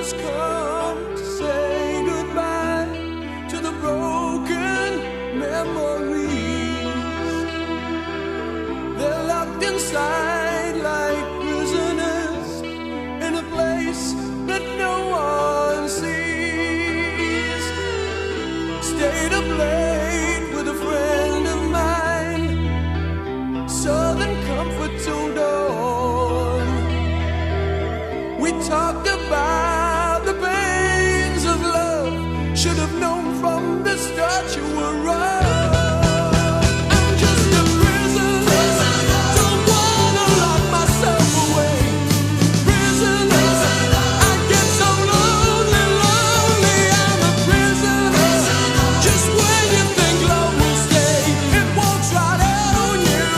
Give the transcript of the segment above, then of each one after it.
has come to say goodbye to the broken memories. They're locked inside like prisoners in a place that no one sees. Stayed up late with a friend of mine, Southern comfort till dawn. We talked about the pains of love. Should have known from the start you were wrong. I'm just a prisoner, don't wanna lock myself away. Prisoner, I get so lonely, lonely. I'm a prisoner, just when you think love will stay, it won't try out on you,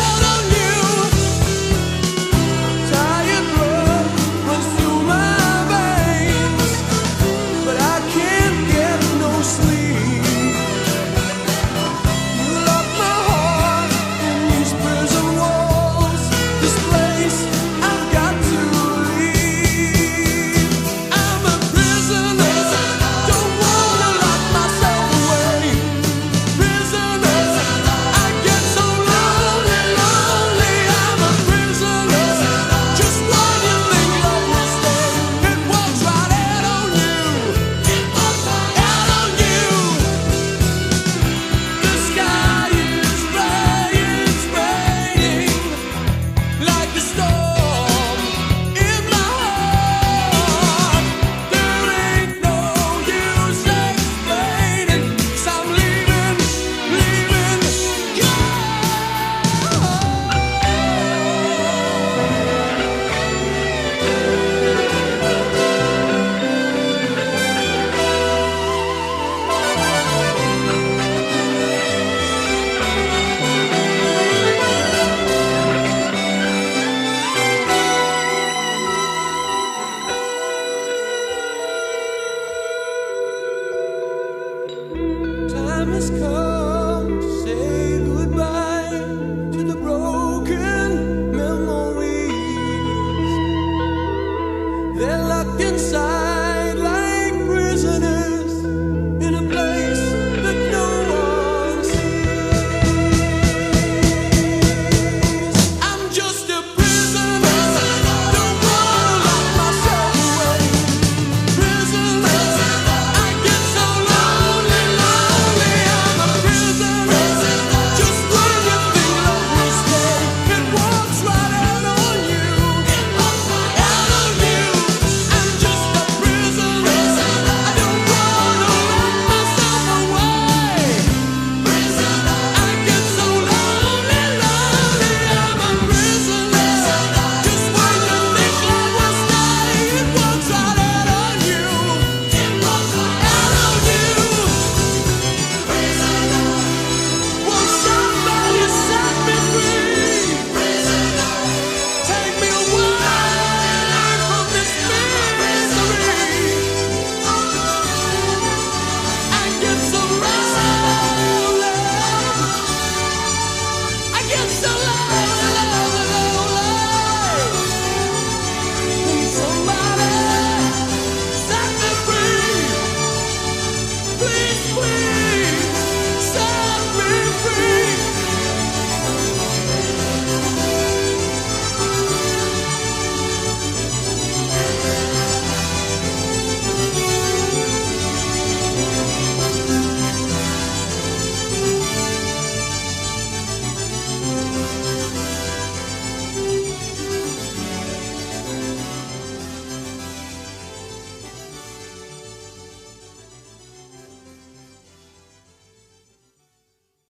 out on you. Tired blood runs through my veins, but I can't get no sleep. You lock my heart in these prison walls. This place I've got to leave. I'm a prisoner, don't wanna lock myself away. Prisoner, I get so lonely, lonely. I'm a prisoner, just when you think love will stay, it walks right out on you, out on you. The sky is gray, it's raining like a storm in my heart. There ain't no use explaining, 'cause I'm leaving, leaving, time has come.